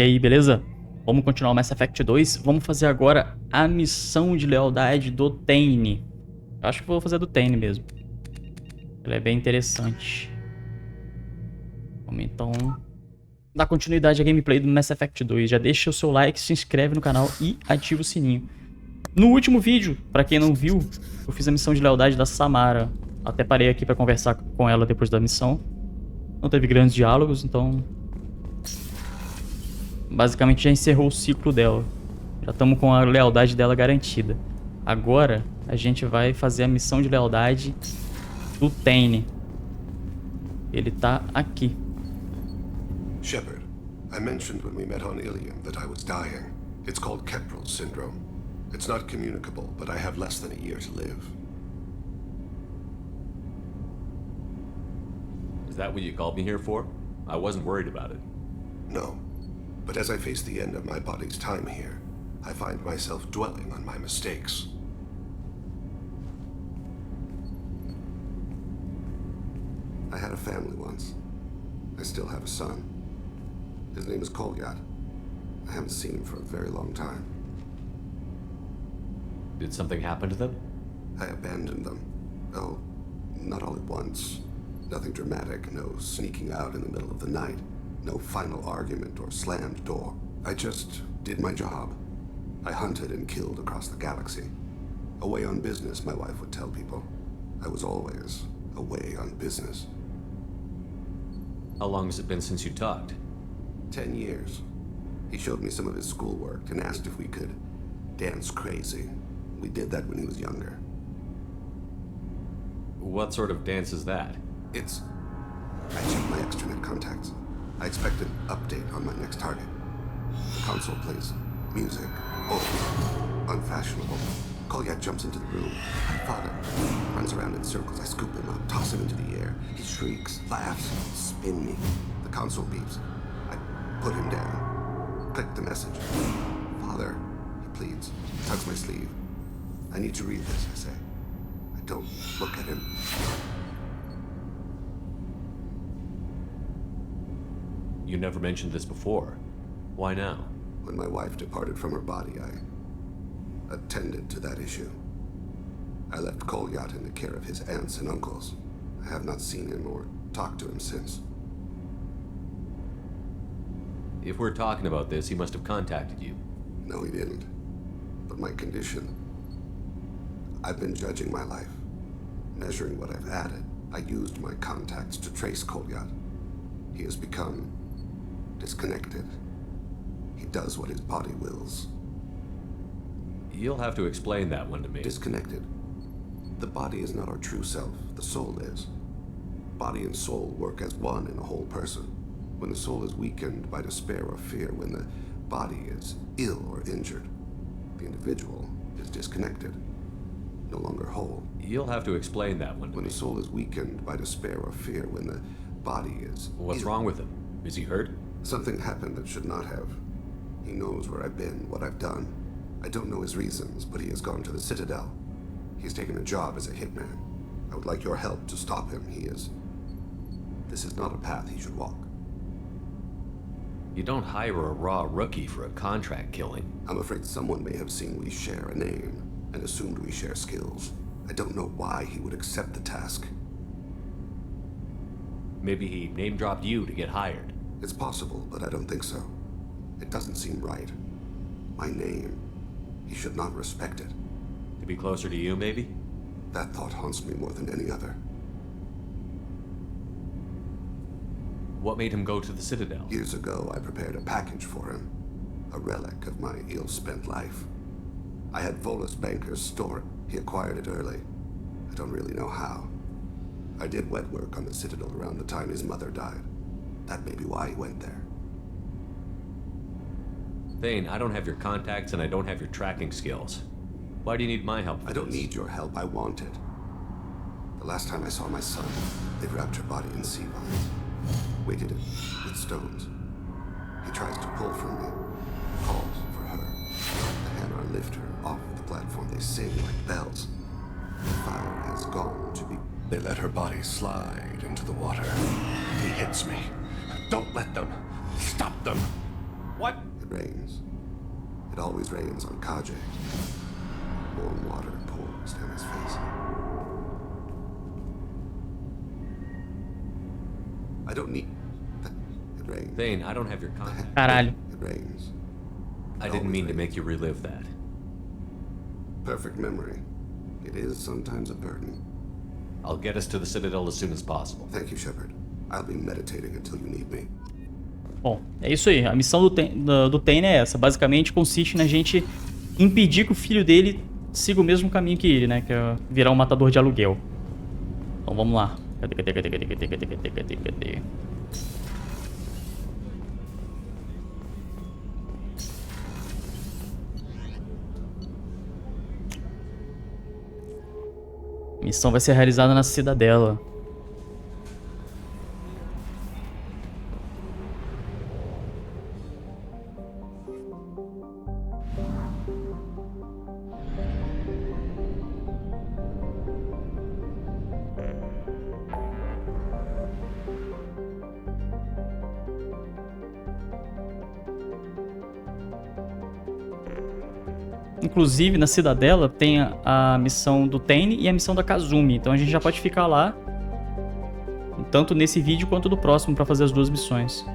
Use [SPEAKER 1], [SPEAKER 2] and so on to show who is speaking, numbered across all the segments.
[SPEAKER 1] E aí, beleza? Vamos continuar o Mass Effect 2. Vamos fazer agora a missão de lealdade do Thane. Eu acho que vou fazer do Thane mesmo. Ela é bem interessante. Vamos então dar continuidade à gameplay do Mass Effect 2. Já deixa o seu like, se inscreve no canal e ativa o sininho. No último vídeo, pra quem não viu, eu fiz a missão de lealdade da Samara. Até parei aqui pra conversar com ela depois da missão. Não teve grandes diálogos, então... basicamente já encerrou o ciclo dela. Já estamos com a lealdade dela garantida. Agora a gente vai fazer a missão de lealdade do Thane. Ele tá aqui.
[SPEAKER 2] Shepard, I mentioned when we met on Ilium that I was dying. It's called Kepral's syndrome. It's not communicable, but I have less than a year to live.
[SPEAKER 3] Is that what you called me here for? I wasn't worried about it.
[SPEAKER 2] No. But as I face the end of my body's time here, I find myself dwelling on my mistakes. I had a family once. I still have a son. His name is Kolyat. I haven't seen him for a very long time.
[SPEAKER 3] Did something happen to them?
[SPEAKER 2] I abandoned them. Oh, not all at once. Nothing dramatic, no sneaking out in the middle of the night. No final argument or slammed door. I just did my job. I hunted and killed across the galaxy. Away on business, my wife would tell people. I was always away on business.
[SPEAKER 3] How long has it been since you talked?
[SPEAKER 2] 10 years. He showed me some of his schoolwork and asked if we could dance crazy. We did that when he was younger.
[SPEAKER 3] What sort of dance is that?
[SPEAKER 2] It's... I checked my extranet contacts. I expect an update on my next target. The console plays music. Oh, unfashionable. Kolyat jumps into the room. My father runs around in circles. I scoop him up, toss him into the air. He shrieks, laughs, spin me. The console beeps. I put him down. Click the message. Father, he pleads. Tugs my sleeve. I need to read this, I say. I don't look at him.
[SPEAKER 3] You never mentioned this before. Why now?
[SPEAKER 2] When my wife departed from her body, I attended to that issue. I left Kolyat in the care of his aunts and uncles. I have not seen him or talked to him since.
[SPEAKER 3] If we're talking about this, he must have contacted you.
[SPEAKER 2] No, he didn't. But my condition... I've been judging my life, measuring what I've added. I used my contacts to trace Kolyat. He has become disconnected. He does what his body wills.
[SPEAKER 3] You'll have to explain that one to me.
[SPEAKER 2] Disconnected. The body is not our true self, the soul is. Body and soul work as one in a whole person. When the soul is weakened by despair or fear, when the body is ill or injured, the individual is disconnected, no longer whole.
[SPEAKER 3] You'll have to explain that one to
[SPEAKER 2] When
[SPEAKER 3] me.
[SPEAKER 2] the soul is weakened by despair or fear, when the body is
[SPEAKER 3] What's
[SPEAKER 2] ill.
[SPEAKER 3] wrong with him? Is he hurt?
[SPEAKER 2] Something happened that should not have. He knows where I've been, what I've done. I don't know his reasons, but he has gone to the Citadel. He's taken a job as a hitman. I would like your help to stop him. This is not a path he should walk.
[SPEAKER 3] You don't hire a raw rookie for a contract killing.
[SPEAKER 2] I'm afraid someone may have seen we share a name and assumed we share skills. I don't know why he would accept the task.
[SPEAKER 3] Maybe he name-dropped you to get hired.
[SPEAKER 2] It's possible, but I don't think so. It doesn't seem right. My name. He should not respect it.
[SPEAKER 3] To be closer to you, maybe?
[SPEAKER 2] That thought haunts me more than any other.
[SPEAKER 3] What made him go to the Citadel?
[SPEAKER 2] Years ago, I prepared a package for him. A relic of my ill-spent life. I had Volus bankers store it. He acquired it early. I don't really know how. I did wet work on the Citadel around the time his mother died. That may be why he went there.
[SPEAKER 3] Thane, I don't have your contacts and I don't have your tracking skills. Why do you need my help for
[SPEAKER 2] I don't
[SPEAKER 3] this?
[SPEAKER 2] need your help. I want it. The last time I saw my son, they wrapped her body in sea vines. Weighted it with stones. He tries to pull from me. Calls for her. The hammer lift her off the platform. They sing like bells. The fire has gone to be... They let her body slide into the water. He hits me. Don't let them. Stop them.
[SPEAKER 3] What?
[SPEAKER 2] It rains. It always rains on Kaji. Warm water pours down his face. I don't need... It rains.
[SPEAKER 3] Thane, I don't have your contact.
[SPEAKER 1] Caralho.
[SPEAKER 2] It rains.
[SPEAKER 3] I didn't mean to make you relive that.
[SPEAKER 2] Perfect memory. It is sometimes a burden.
[SPEAKER 3] I'll get us to the Citadel as soon as possible.
[SPEAKER 2] Thank you, Shepard. I'll be meditating until you need me.
[SPEAKER 1] Bom, é isso aí. A missão do Thane é essa. Basicamente consiste na gente impedir que o filho dele siga o mesmo caminho que ele, né? Que é virar um matador de aluguel. Então vamos lá. Cadê? A missão vai ser realizada na Cidadela. Inclusive, na Cidadela tem a missão do Thane e a missão da Kazumi. Então a gente já pode ficar lá, tanto nesse vídeo quanto no próximo, para fazer as duas missões.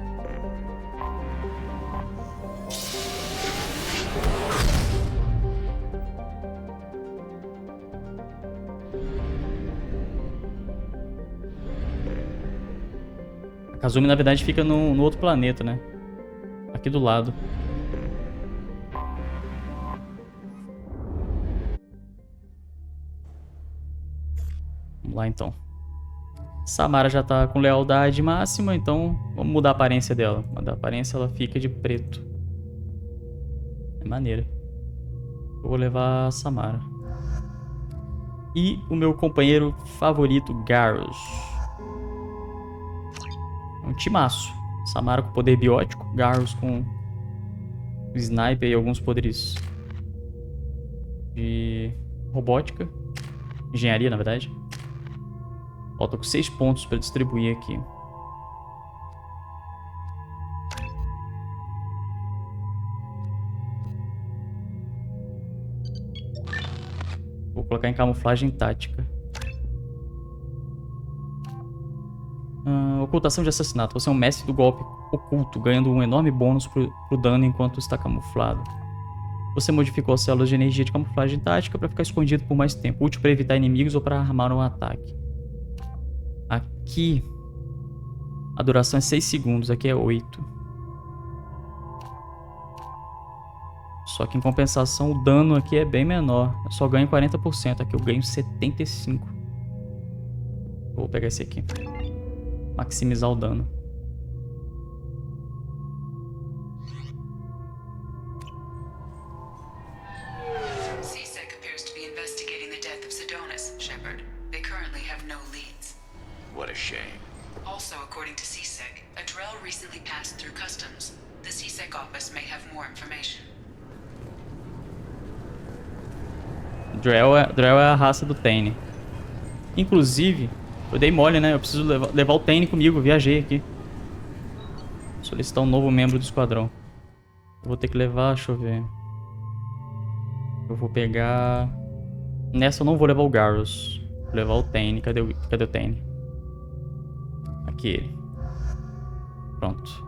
[SPEAKER 1] A Kazumi, na verdade, fica no outro planeta, né? Aqui do lado. Vamos lá, então. Samara já tá com lealdade máxima, então vamos mudar a aparência dela. Mudar a aparência, ela fica de preto. É maneira. Eu vou levar a Samara. E o meu companheiro favorito, Garrus. É um timaço. Samara com poder biótico, Garrus com sniper e alguns poderes de robótica. Engenharia, na verdade. Ó, tô com 6 pontos pra distribuir aqui. Vou colocar em camuflagem tática. Ocultação de assassinato. Você é um mestre do golpe oculto, ganhando um enorme bônus pro dano enquanto está camuflado. Você modificou as células de energia de camuflagem tática para ficar escondido por mais tempo, útil para evitar inimigos ou para armar um ataque. Aqui a duração é 6 segundos, aqui é 8. Só que em compensação o dano aqui é bem menor. Eu só ganho 40%, aqui eu ganho 75%. Vou pegar esse aqui. Maximizar o dano.
[SPEAKER 4] CSEC appears to be investigating the death of Sidonis, Shepard. They currently have no leads.
[SPEAKER 5] What a shame.
[SPEAKER 4] Also, according to CSEC, a Drell recently passed through customs. The CSEC office may have more information.
[SPEAKER 1] Drell é a raça do Thane. Inclusive, eu dei mole, né? Eu preciso levar o Thane comigo. Viajei aqui. Solicitar um novo membro do esquadrão. Eu vou ter que levar, deixa eu ver. Eu vou pegar... Nessa eu não vou levar o Garrus. Vou levar o Thane. Cadê o Thane? Aqui ele. Pronto.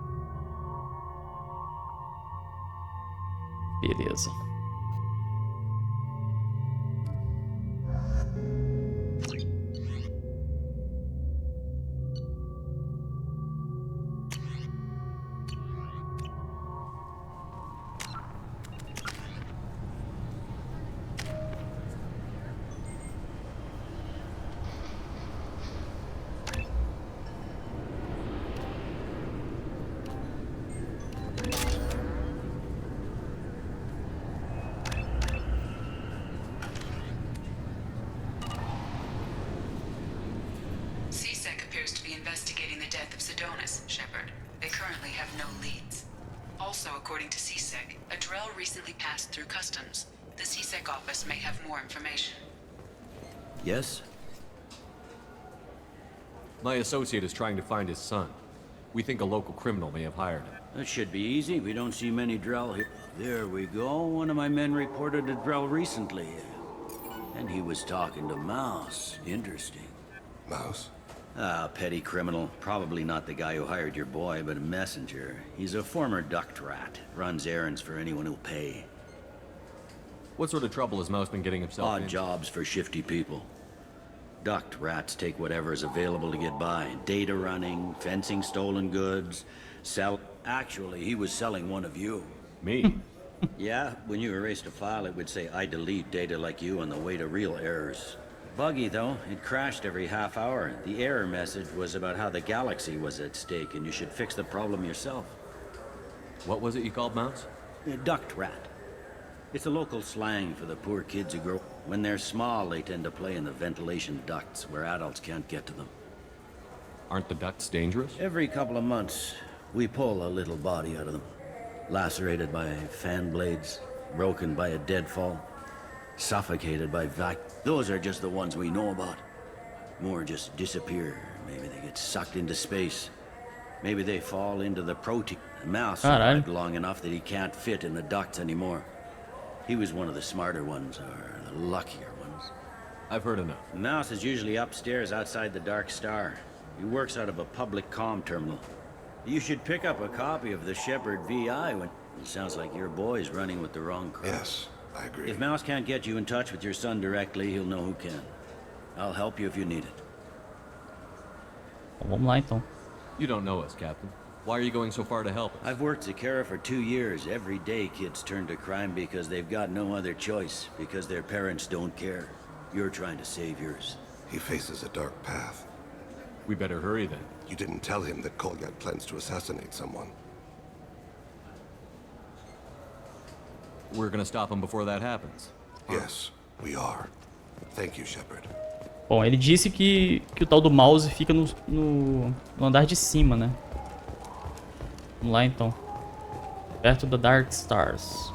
[SPEAKER 1] Beleza.
[SPEAKER 4] CSEC appears to be investigating the death of Sidonis, Shepard. They currently have no leads. Also, according to CSEC, a Drell recently passed through customs. The CSEC office may have more information.
[SPEAKER 5] Yes?
[SPEAKER 3] My associate is trying to find his son. We think a local criminal may have hired him.
[SPEAKER 5] That should be easy. We don't see many Drell here. There we go. One of my men reported a Drell recently. And he was talking to Mouse. Interesting.
[SPEAKER 2] Mouse?
[SPEAKER 5] Ah, petty criminal. Probably not the guy who hired your boy, but a messenger. He's a former duct rat. Runs errands for anyone who'll pay.
[SPEAKER 3] What sort of trouble has Mouse been getting himself in?
[SPEAKER 5] Odd jobs for shifty people. Duct rats take whatever is available to get by. Data running, fencing stolen goods, sell... Actually, he was selling one of you.
[SPEAKER 3] Me?
[SPEAKER 5] Yeah, when you erased a file, it would say, I delete data like you on the way to real errors. Buggy, though. It crashed every half hour. The error message was about how the galaxy was at stake, and you should fix the problem yourself.
[SPEAKER 3] What was it you called Mouse?
[SPEAKER 5] A duct rat. It's a local slang for the poor kids who grow... When they're small, they tend to play in the ventilation ducts where adults can't get to them.
[SPEAKER 3] Aren't the ducts dangerous?
[SPEAKER 5] Every couple of months, we pull a little body out of them. Lacerated by fan blades, broken by a deadfall, suffocated by vac... Those are just the ones we know about. More just disappear. Maybe they get sucked into space. Maybe they fall into the protein. Mouse survived long enough that he can't fit in the ducts anymore. He was one of the smarter ones, or the luckier ones.
[SPEAKER 3] I've heard enough.
[SPEAKER 5] Mouse is usually upstairs outside the Dark Star. He works out of a public comm terminal. You should pick up a copy of the Shepard VI when... It sounds like your boy's running with the wrong crowd.
[SPEAKER 2] Yes, I agree.
[SPEAKER 5] If Mouse can't get you in touch with your son directly, he'll know who can. I'll help you if you need it.
[SPEAKER 1] Vamos lá então.
[SPEAKER 3] You don't know us, Captain. Why are you going so far to help us?
[SPEAKER 5] I've worked Zakera for 2 years. Every day kids turn to crime because they've got no other choice, because their parents don't care. You're trying to save yours.
[SPEAKER 2] He faces a dark path.
[SPEAKER 3] We better hurry then.
[SPEAKER 2] You didn't tell him that Kolyat plans to assassinate someone.
[SPEAKER 3] We're gonna stop him before that happens.
[SPEAKER 2] Yes, we are. Thank you, Shepard.
[SPEAKER 1] Bom, ele disse que o tal do mouse fica no andar de cima, né? Vamos lá então. Perto da Dark Stars.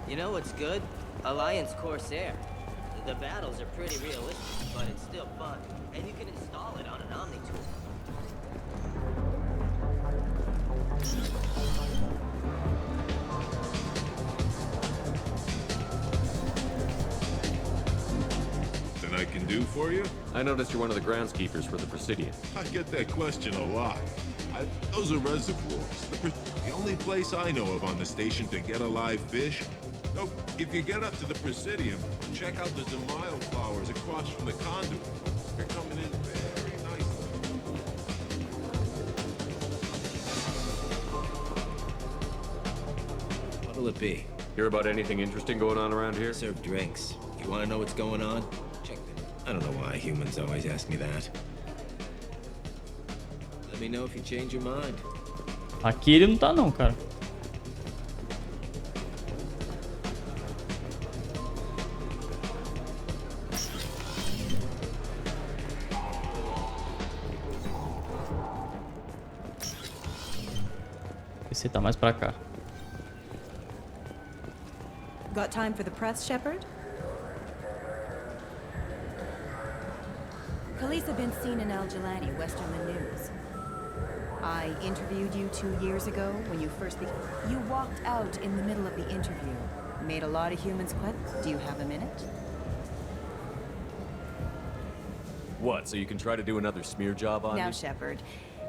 [SPEAKER 6] You know what's good? Alliance Corsair. The battles are pretty realistic, but it's still fun. And you can install it on an Omni tool.
[SPEAKER 7] That I can do for you?
[SPEAKER 3] I noticed you're one of the groundskeepers for the Presidium.
[SPEAKER 7] I get that question a lot. Those are reservoirs. The only place I know of on the station to get a live fish. So, if you get up to the Presidium, check out the Demile flowers across from the conduit. They're coming in very nicely.
[SPEAKER 6] What'll it be?
[SPEAKER 3] Hear about anything interesting going on around here?
[SPEAKER 6] Serve drinks. You wanna know what's going on? Check them. I don't know why humans always ask me that. Let me know if you change your mind.
[SPEAKER 1] Aqui ele não tá não, cara. Esse tá mais pra cá.
[SPEAKER 8] Got time for the press, Shepard? Police have been seen in Al-Jalani, west on the news. I interviewed you 2 years ago when you first You walked out in the middle of the interview. Made a lot of humans quit. Do you have a minute?
[SPEAKER 3] What, so you can try to do another smear job on
[SPEAKER 8] Now,
[SPEAKER 3] me?
[SPEAKER 8] Shepard,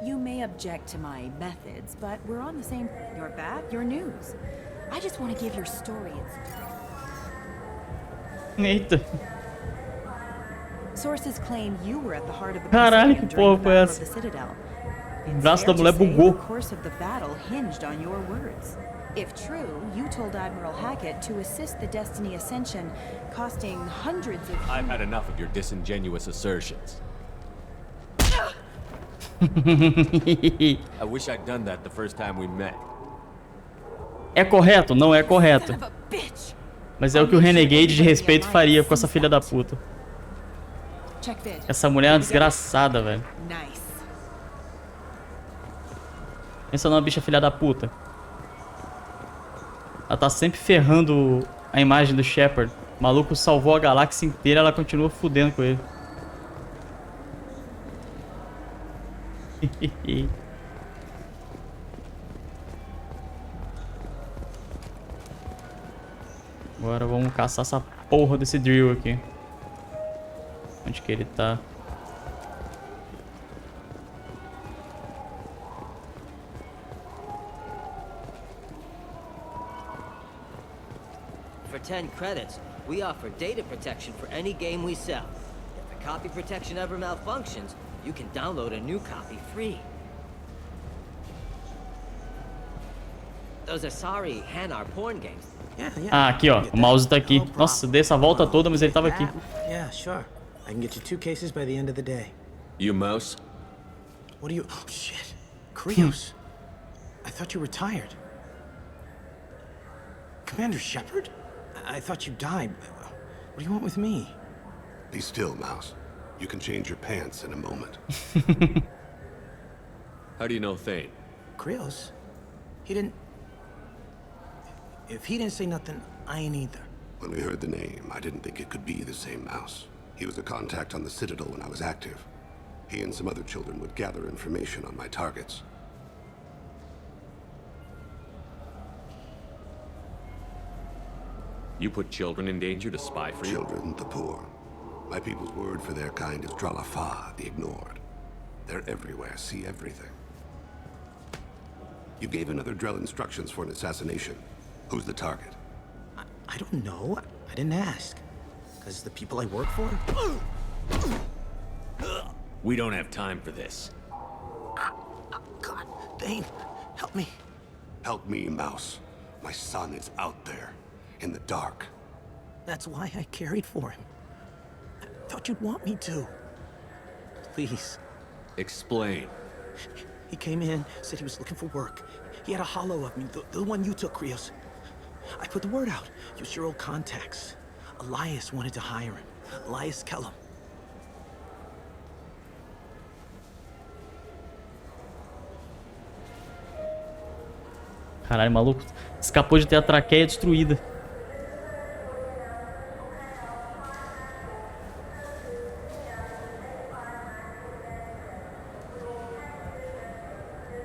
[SPEAKER 8] you may object to my methods, but we're on the same... You're back, you're news. I just want to give your story
[SPEAKER 1] Eita.
[SPEAKER 8] Sources claim you were at the heart of the
[SPEAKER 1] Caralho,
[SPEAKER 8] Presidium
[SPEAKER 1] que
[SPEAKER 8] during
[SPEAKER 1] porra
[SPEAKER 8] the
[SPEAKER 1] foi
[SPEAKER 8] Battle of
[SPEAKER 1] essa?
[SPEAKER 8] the Citadel.
[SPEAKER 1] O braço da
[SPEAKER 8] It's fair
[SPEAKER 1] mulher
[SPEAKER 8] to say
[SPEAKER 1] bugou.
[SPEAKER 8] The course of the battle hinged on your words. If true, you told Admiral Hackett to assist the Destiny Ascension, costing hundreds of...
[SPEAKER 3] I've had enough of your disingenuous assertions. I wish I'd done that the first time we met.
[SPEAKER 1] É correto? Não é correto.
[SPEAKER 8] Son of a bitch!
[SPEAKER 1] Mas é o que o Renegade de respeito faria com essa filha da puta.
[SPEAKER 8] Check this.
[SPEAKER 1] Essa mulher é uma desgraçada, velho.
[SPEAKER 8] Nice.
[SPEAKER 1] Pensa numa bicha filha da puta. Ela tá sempre ferrando a imagem do Shepard. O maluco salvou a galáxia inteira, ela continua fudendo com ele. Agora vamos caçar essa porra desse drill aqui. Onde que ele tá?
[SPEAKER 6] For 10 credits, we offer data protection for any game we sell. If the copy protection ever malfunctions, you can download a new copy free. Those Asari Hanar porn games.
[SPEAKER 1] Ah, aqui ó, o mouse tá aqui. Nossa, dei essa volta toda, mas ele tava aqui.
[SPEAKER 9] Yeah, sure. I can get you 2 cases by the end of the day.
[SPEAKER 3] You mouse?
[SPEAKER 9] What are you? Oh shit, Krios. I thought you were tired. Commander Shepard? I thought you died. What do you want with me?
[SPEAKER 2] Be still, Mouse. You can change your pants in a moment.
[SPEAKER 3] How do you know Thane?
[SPEAKER 9] Krios? He didn't... If he didn't say nothing, I ain't either.
[SPEAKER 2] When we heard the name, I didn't think it could be the same Mouse. He was a contact on the Citadel when I was active. He and some other children would gather information on my targets.
[SPEAKER 3] You put children in danger to spy for you?
[SPEAKER 2] Children, the poor. My people's word for their kind is Dralafa, the ignored. They're everywhere, see everything. You gave another Drell instructions for an assassination. Who's the target?
[SPEAKER 9] I don't know. I didn't ask. Because the people I work for?
[SPEAKER 3] We don't have time for this.
[SPEAKER 9] God, Thane, help me.
[SPEAKER 2] Help me, Mouse. My son is out there, in the dark.
[SPEAKER 9] That's why I carried for him. I thought you'd want me to. Please.
[SPEAKER 3] Explain.
[SPEAKER 9] He came in, said he was looking for work. He had a hollow of me, the one you took, Krios. I put the word out. Use your old contacts. Elias wanted to hire him. Elias Kellum.
[SPEAKER 1] Caralho, maluco escapou de ter a traqueia destruída.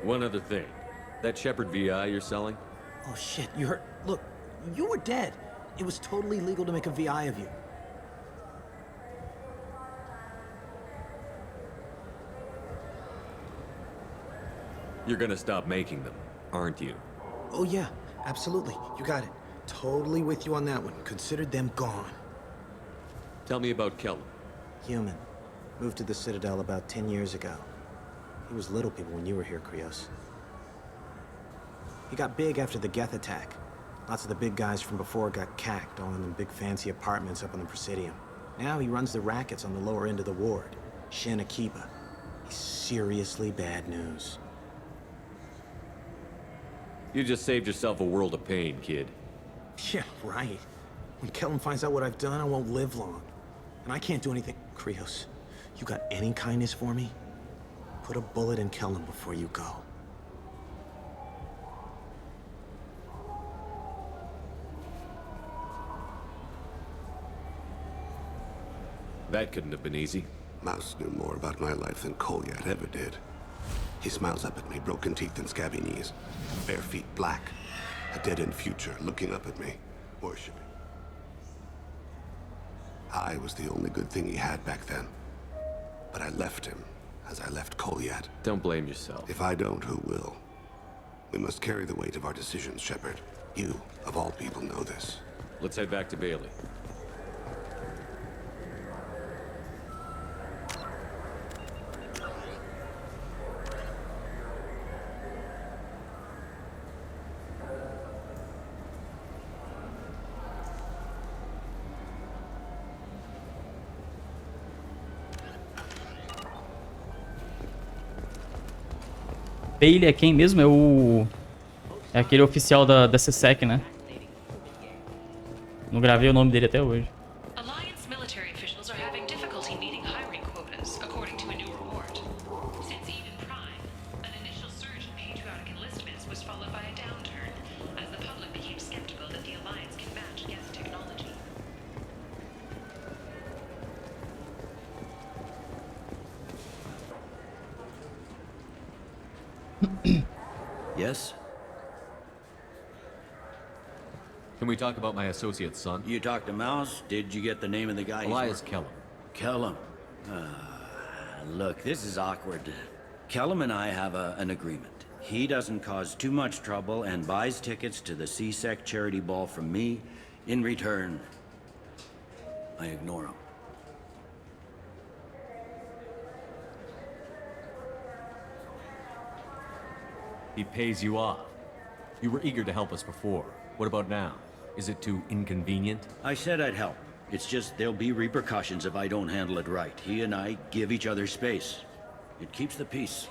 [SPEAKER 3] One other thing. That Shepard VI you're selling?
[SPEAKER 9] Oh shit, you heard? Look, you were dead. It was totally legal to make a VI of you.
[SPEAKER 3] You're gonna stop making them, aren't you?
[SPEAKER 9] Oh yeah, absolutely. You got it. Totally with you on that one. Considered them gone.
[SPEAKER 3] Tell me about Kellum.
[SPEAKER 9] Human. Moved to the Citadel about 10 years ago. He was little people when you were here, Krios. He got big after the Geth attack. Lots of the big guys from before got cacked, all in them big fancy apartments up on the Presidium. Now he runs the rackets on the lower end of the ward, Shin Akiba. He's seriously bad news.
[SPEAKER 3] You just saved yourself a world of pain, kid.
[SPEAKER 9] Yeah, right. When Kellum finds out what I've done, I won't live long. And I can't do anything. Krios, you got any kindness for me? Put a bullet in Kellum before you go.
[SPEAKER 3] That couldn't have been easy.
[SPEAKER 2] Mouse knew more about my life than Kolyat ever did. He smiles up at me, broken teeth and scabby knees. Bare feet black. A dead-end future looking up at me, worshipping. I was the only good thing he had back then. But I left him, as I left Kolyat.
[SPEAKER 3] Don't blame yourself.
[SPEAKER 2] If I don't, who will? We must carry the weight of our decisions, Shepard. You, of all people, know this.
[SPEAKER 3] Let's head back to Bailey.
[SPEAKER 1] Bailey é quem mesmo? É o... É aquele oficial da CSEC, né? Não gravei o nome dele até hoje.
[SPEAKER 4] Alliance military officials are having difficulty meeting hiring quotas, according to a new report. Since Eden Prime, an initial surge in patriotic enlistments was followed by a downturn, as the public became skeptical that the Alliance can match Geth technology.
[SPEAKER 5] Yes?
[SPEAKER 3] Can we talk about my associate's son?
[SPEAKER 5] You talked to Mouse? Did you get the name of the guy?
[SPEAKER 3] Elias Kellum.
[SPEAKER 5] Kellum. Look, this is awkward. Kellum and I have an agreement. He doesn't cause too much trouble and buys tickets to the CSEC charity ball from me. In return, I ignore him.
[SPEAKER 3] He pays you off. You were eager to help us before. What about now? Is it too inconvenient?
[SPEAKER 5] I said I'd help. It's just there'll be repercussions if I don't handle it right. He and I give each other space. It keeps the peace.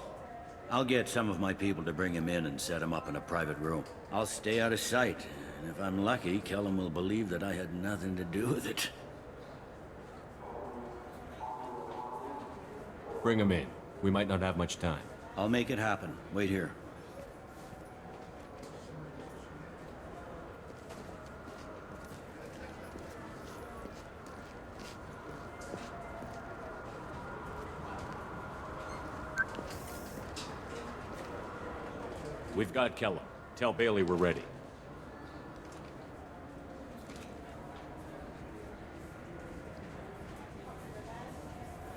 [SPEAKER 5] I'll get some of my people to bring him in and set him up in a private room. I'll stay out of sight, and if I'm lucky, Kellum will believe that I had nothing to do with it.
[SPEAKER 3] Bring him in. We might not have much time.
[SPEAKER 5] I'll make it happen. Wait here.
[SPEAKER 3] We've got Kellum. Tell Bailey we're ready.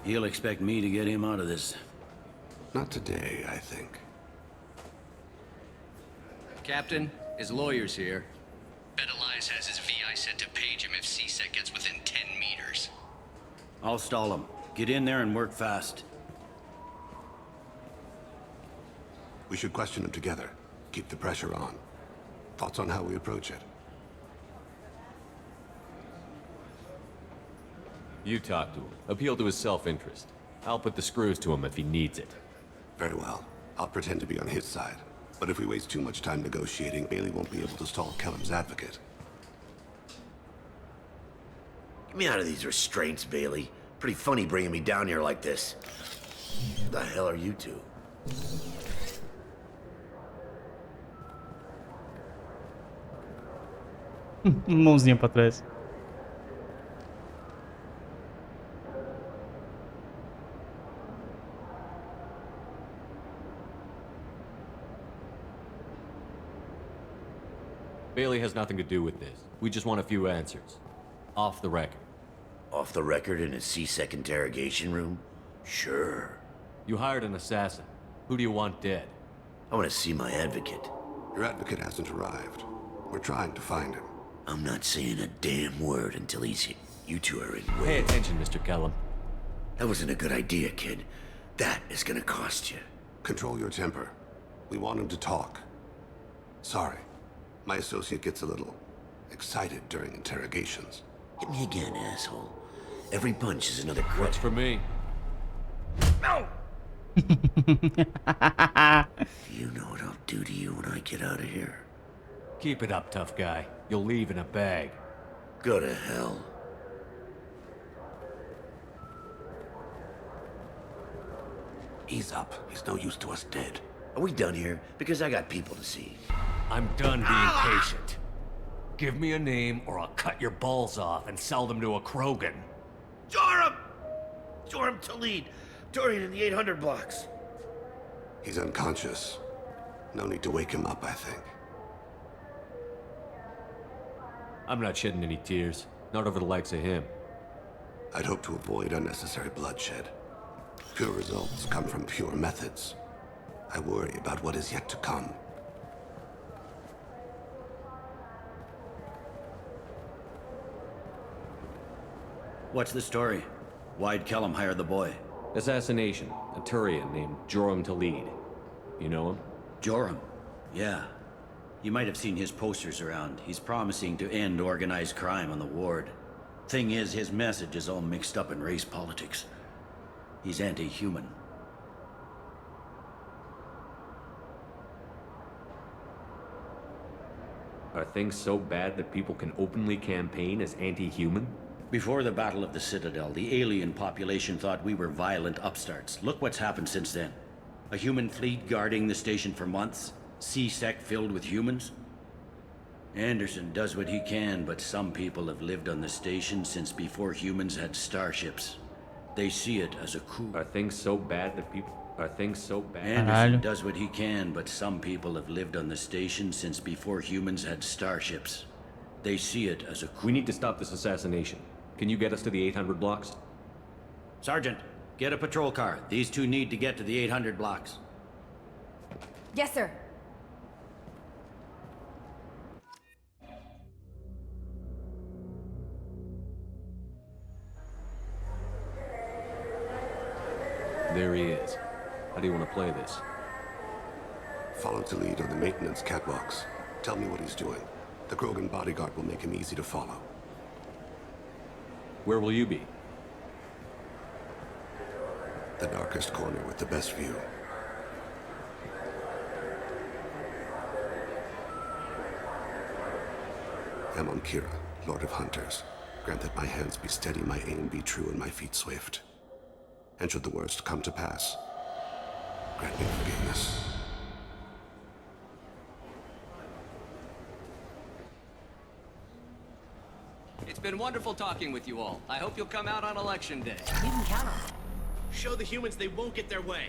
[SPEAKER 5] He'll expect me to get him out of this.
[SPEAKER 2] Not today, I think.
[SPEAKER 10] Captain, his lawyer's here. Bet Elias has his VI set to page him if CSEC gets within 10 meters.
[SPEAKER 5] I'll stall him. Get in there and work fast.
[SPEAKER 2] We should question him together. Keep the pressure on. Thoughts on how we approach it?
[SPEAKER 3] You talk to him. Appeal to his self-interest. I'll put the screws to him if he needs it.
[SPEAKER 2] Very well. I'll pretend to be on his side. But if we waste too much time negotiating, Bailey won't be able to stall Kellum's advocate.
[SPEAKER 11] Get me out of these restraints, Bailey. Pretty funny bringing me down here like this. Who the hell are you two?
[SPEAKER 1] Mãozinha pra trás.
[SPEAKER 3] Bailey has nothing to do with this. We just want a few answers. Off the record.
[SPEAKER 11] Off the record in a CSEC interrogation room? Sure.
[SPEAKER 3] You hired an assassin. Who do you want dead?
[SPEAKER 11] I want to see my advocate.
[SPEAKER 2] Your advocate hasn't arrived. We're trying to find him.
[SPEAKER 11] I'm not saying a damn word until he's here. You two are in way.
[SPEAKER 3] Pay attention, Mr. Kellum.
[SPEAKER 11] That wasn't a good idea, kid. That is gonna cost you.
[SPEAKER 2] Control your temper. We want him to talk. Sorry. My associate gets a little excited during interrogations.
[SPEAKER 11] Hit me again, asshole. Every punch is another credit.
[SPEAKER 3] What's for me?
[SPEAKER 11] No! You know what I'll do to you when I get out of here.
[SPEAKER 3] Keep it up, tough guy. You'll leave in a bag.
[SPEAKER 11] Go to hell.
[SPEAKER 2] Ease up. He's no use to us dead.
[SPEAKER 11] Are we done here? Because I got people to see.
[SPEAKER 3] I'm done being patient. Give me a name or I'll cut your balls off and sell them to a Krogan.
[SPEAKER 11] Joram! Joram Talid. Dorian in the 800 blocks.
[SPEAKER 2] He's unconscious. No need to wake him up, I think.
[SPEAKER 3] I'm not shedding any tears. Not over the likes of him.
[SPEAKER 2] I'd hope to avoid unnecessary bloodshed. Pure results come from pure methods. I worry about what is yet to come.
[SPEAKER 5] What's the story? Why'd Kellum hire the boy?
[SPEAKER 3] Assassination. A Turian named Joram Talid. You know him?
[SPEAKER 5] Joram? Yeah. You might have seen his posters around. He's promising to end organized crime on the ward. Thing is, his message is all mixed up in race politics. He's anti-human.
[SPEAKER 3] Are things so bad that people can openly campaign as anti-human?
[SPEAKER 5] Before the Battle of the Citadel, the alien population thought we were violent upstarts. Look what's happened since then. A human fleet guarding the station for months, C-Sec filled with humans. Anderson does what he can, but some people have lived on the station since before humans had starships. They see it as a coup.
[SPEAKER 3] Are things so bad that people... Are things so bad?
[SPEAKER 5] Anderson does what he can, but some people have lived on the station since before humans had starships. They see it as a coup.
[SPEAKER 3] We need to stop this assassination. Can you get us to the 800 blocks?
[SPEAKER 5] Sergeant, get a patrol car. These two need to get to the 800 blocks.
[SPEAKER 8] Yes, sir.
[SPEAKER 3] There he is. How do you want to play this?
[SPEAKER 2] Follow the lead on the maintenance catwalks. Tell me what he's doing. The Krogan bodyguard will make him easy to follow.
[SPEAKER 3] Where will you be?
[SPEAKER 2] The darkest corner with the best view. I'm on Kira, Lord of Hunters. Grant that my hands be steady, my aim be true, and my feet swift. And should the worst come to pass, grant me forgiveness.
[SPEAKER 10] It's been wonderful talking with you all. I hope you'll come out on election day.
[SPEAKER 8] You can count on it.
[SPEAKER 6] Show the humans they won't get their way.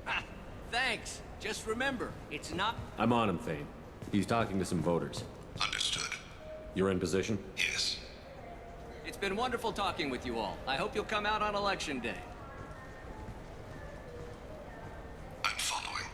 [SPEAKER 10] Ha! Thanks. Just remember, it's not...
[SPEAKER 3] I'm on him, Thane. He's talking to some voters.
[SPEAKER 2] Understood.
[SPEAKER 3] You're in position?
[SPEAKER 2] Yes.
[SPEAKER 10] It's been wonderful talking with you all. I hope you'll come out on election day.
[SPEAKER 2] I'm following.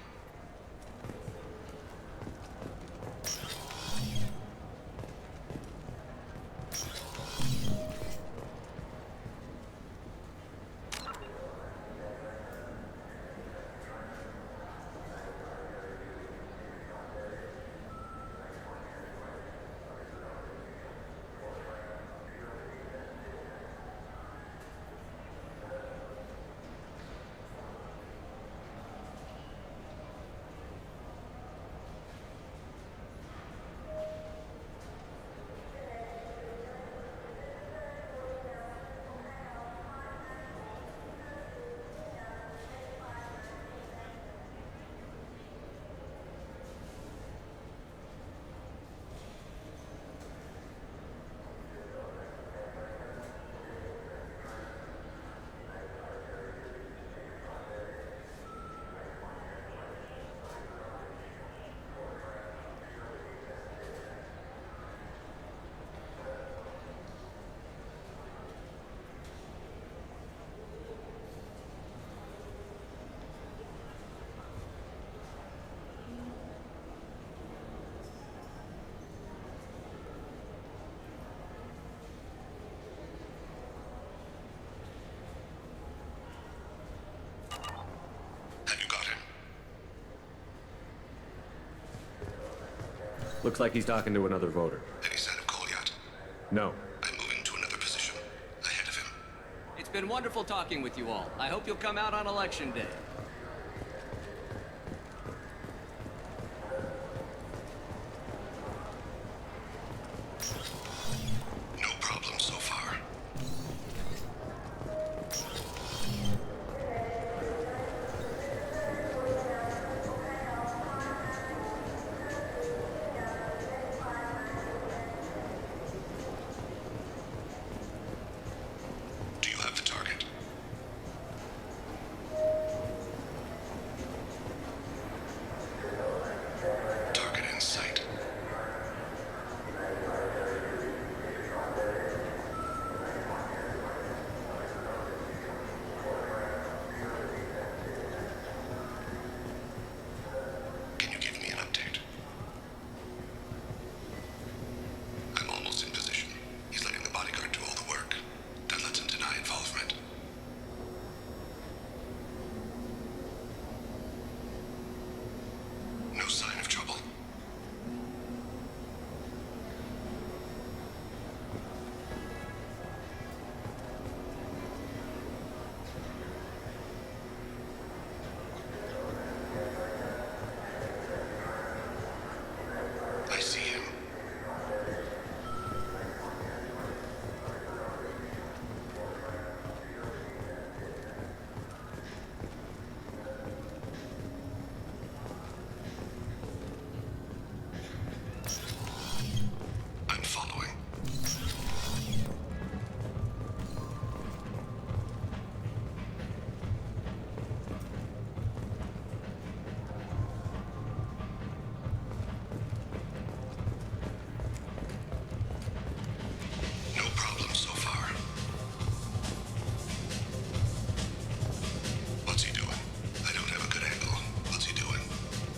[SPEAKER 3] Looks like he's talking to another voter.
[SPEAKER 2] Any sign of Goliath?
[SPEAKER 3] No.
[SPEAKER 2] I'm moving to another position. Ahead of him.
[SPEAKER 10] It's been wonderful talking with you all. I hope you'll come out on election day.
[SPEAKER 2] No problem so far. Do you have the target?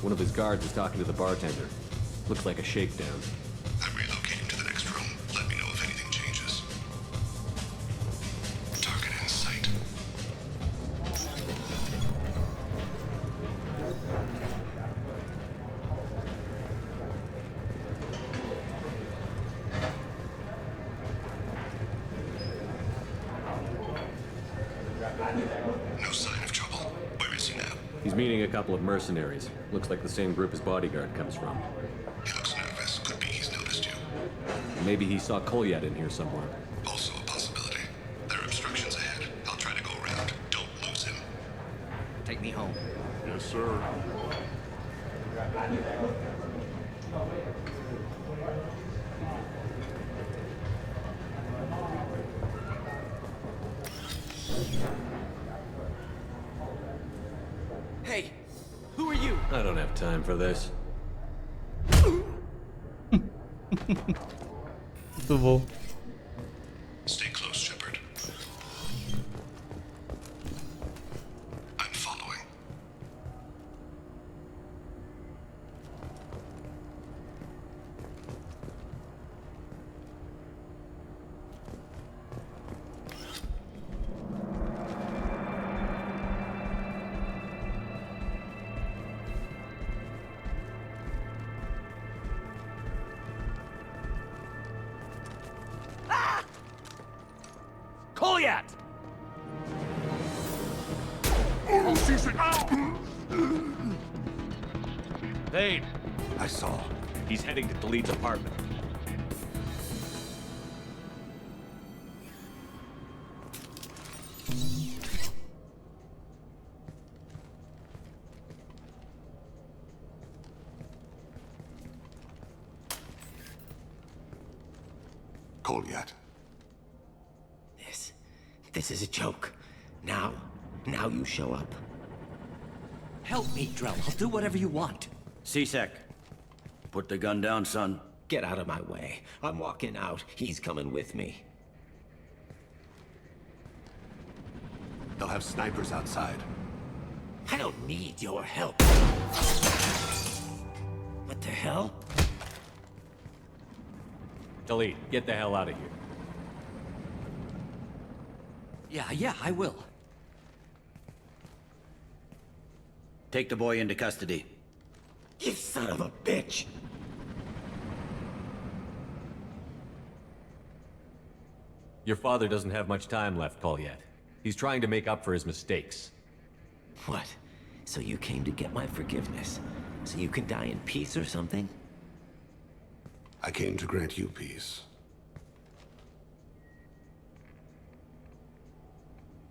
[SPEAKER 3] One of his guards is talking to the bartender. Looks like a shakedown.
[SPEAKER 2] I'm relocating to the next room. Let me know if anything changes. Target in sight. No sign of trouble. Where is he now?
[SPEAKER 3] He's meeting a couple of mercenaries. Looks like the same group his bodyguard comes from.
[SPEAKER 2] He looks nervous. Could be he's noticed you.
[SPEAKER 3] Maybe he saw Kolyat in here somewhere.
[SPEAKER 2] Also a possibility. There are obstructions ahead. I'll try to go around. Don't lose him.
[SPEAKER 6] Take me home.
[SPEAKER 7] Yes, sir.
[SPEAKER 6] Hey, who are you?
[SPEAKER 3] I don't have time for this.
[SPEAKER 1] Muito bom.
[SPEAKER 2] Stay close, Shepard. I'm following.
[SPEAKER 3] Kolyat! Thane!
[SPEAKER 2] I saw.
[SPEAKER 3] He's heading to the lead's apartment.
[SPEAKER 2] Kolyat.
[SPEAKER 6] This is a joke. Now you show up.
[SPEAKER 10] Help me, Drell. I'll do whatever you want.
[SPEAKER 5] C-Sec, put the gun down, son.
[SPEAKER 6] Get out of my way. I'm walking out. He's coming with me.
[SPEAKER 2] They'll have snipers outside.
[SPEAKER 6] I don't need your help. What the hell?
[SPEAKER 3] Delete. Get the hell out of here.
[SPEAKER 10] Yeah, I will.
[SPEAKER 5] Take the boy into custody.
[SPEAKER 6] You son of a bitch!
[SPEAKER 3] Your father doesn't have much time left, Kolyat. He's trying to make up for his mistakes.
[SPEAKER 6] What? So you came to get my forgiveness? So you can die in peace or something?
[SPEAKER 2] I came to grant you peace.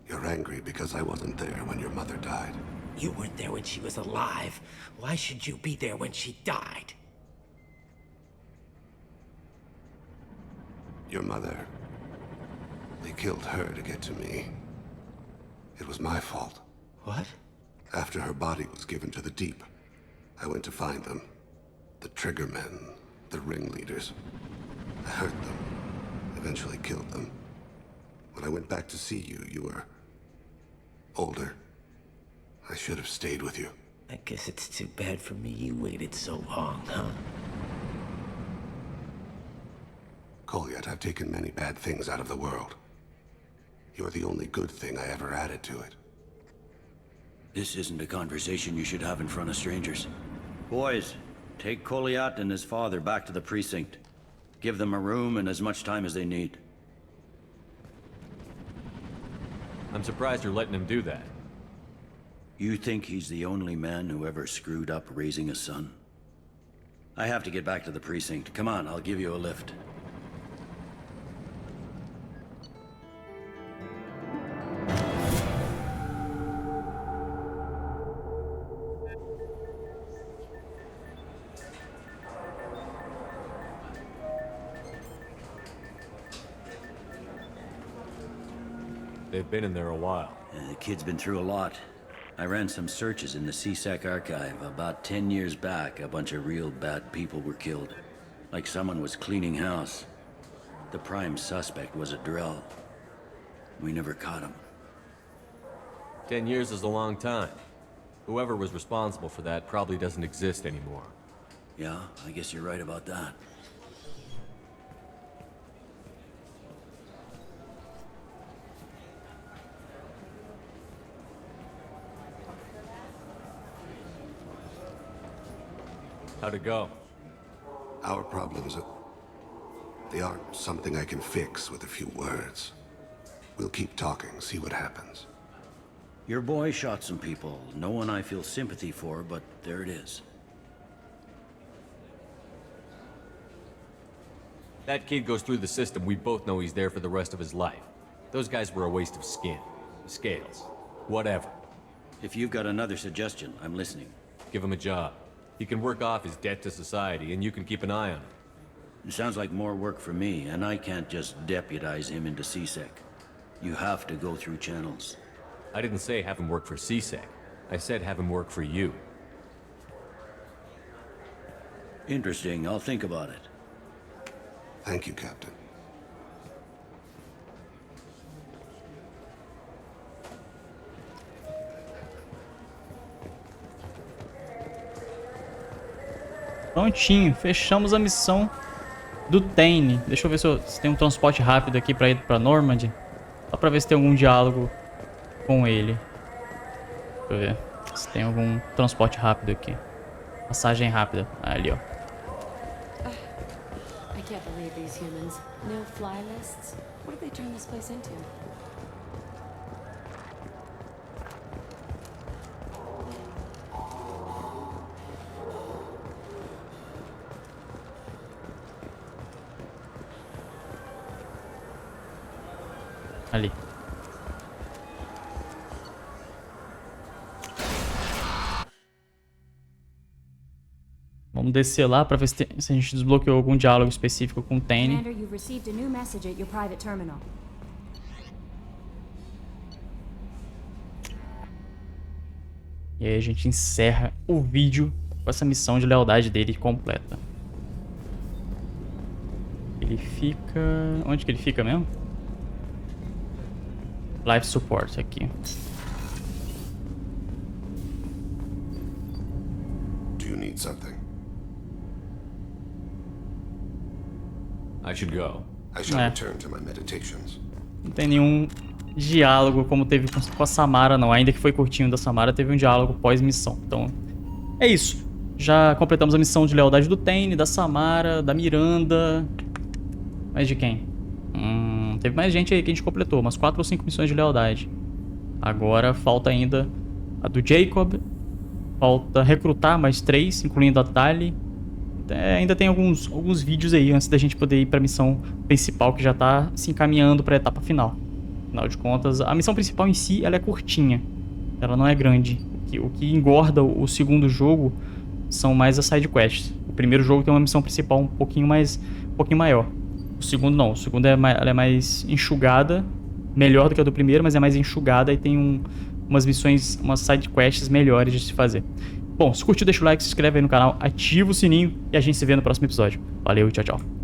[SPEAKER 2] You're angry because I wasn't there when your mother died.
[SPEAKER 6] You weren't there when she was alive. Why should you be there when she died?
[SPEAKER 2] Your mother. They killed her to get to me. It was my fault.
[SPEAKER 6] What?
[SPEAKER 2] After her body was given to the Deep, I went to find them. The Triggermen, the ringleaders. I hurt them, eventually killed them. When I went back to see you, you were older. I should have stayed with you.
[SPEAKER 6] I guess it's too bad for me you waited so long, huh?
[SPEAKER 2] Kolyat, I've taken many bad things out of the world. You're the only good thing I ever added to it.
[SPEAKER 5] This isn't a conversation you should have in front of strangers. Boys, take Kolyat and his father back to the precinct. Give them a room and as much time as they need.
[SPEAKER 3] I'm surprised you're letting him do that.
[SPEAKER 5] You think he's the only man who ever screwed up raising a son? I have to get back to the precinct. Come on, I'll give you a lift.
[SPEAKER 3] They've been in there a while.
[SPEAKER 5] The kid's been through a lot. I ran some searches in the CSEC archive. About 10 years back, a bunch of real bad people were killed. Like someone was cleaning house. The prime suspect was a Drell. We never caught him.
[SPEAKER 3] 10 years is a long time. Whoever was responsible for that probably doesn't exist anymore.
[SPEAKER 5] Yeah, I guess you're right about that.
[SPEAKER 3] How'd it go?
[SPEAKER 2] Our problems they aren't something I can fix with a few words. We'll keep talking, see what happens.
[SPEAKER 5] Your boy shot some people. No one I feel sympathy for, but there it is.
[SPEAKER 3] That kid goes through the system, we both know he's there for the rest of his life. Those guys were a waste of skin. Scales. Whatever.
[SPEAKER 5] If you've got another suggestion, I'm listening.
[SPEAKER 3] Give him a job. He can work off his debt to society, and you can keep an eye on him.
[SPEAKER 5] It sounds like more work for me, and I can't just deputize him into CSEC. You have to go through channels.
[SPEAKER 3] I didn't say have him work for CSEC. I said have him work for you.
[SPEAKER 5] Interesting. I'll think about it.
[SPEAKER 2] Thank you, Captain.
[SPEAKER 1] Prontinho, fechamos a missão do Thane. Deixa eu ver se tem um transporte rápido aqui pra ir pra Normandy. Só pra ver se tem algum diálogo com ele. Deixa eu ver se tem algum transporte rápido aqui. Passagem rápida. Ali, ó.
[SPEAKER 12] I can't believe these humans. No fly lists. What did they turn this place into?
[SPEAKER 1] Ali. Vamos descer lá pra ver se a gente desbloqueou algum diálogo específico com o Thane.
[SPEAKER 12] Commander, you've received a new message at your private terminal.
[SPEAKER 1] E aí a gente encerra o vídeo com essa missão de lealdade dele completa. Ele fica... Onde que ele fica mesmo? Life Support aqui.
[SPEAKER 2] Do you need something?
[SPEAKER 3] I should go.
[SPEAKER 2] I shall return to my meditations.
[SPEAKER 1] Não tem nenhum diálogo como teve com a Samara, não. Ainda que foi curtinho da Samara, teve um diálogo pós-missão. Então, é isso. Já completamos a missão de lealdade do Thane, da Samara, da Miranda. Mais de quem? Teve mais gente aí que a gente completou. Umas 4 ou 5 missões de lealdade. Agora falta ainda a do Jacob. Falta recrutar mais 3, incluindo a Thane. Ainda tem alguns vídeos aí antes da gente poder ir para a missão principal, que já está se encaminhando para a etapa final. Afinal de contas, a missão principal em si ela é curtinha, ela não é grande. O que engorda o segundo jogo são mais as side quests. O primeiro jogo tem uma missão principal um pouquinho maior. O segundo não, o segundo ela é mais enxugada, melhor do que a do primeiro, mas é mais enxugada e tem umas missões, umas side quests melhores de se fazer. Bom, se curtiu, deixa o like, se inscreve aí no canal, ativa o sininho e a gente se vê no próximo episódio. Valeu e tchau, tchau.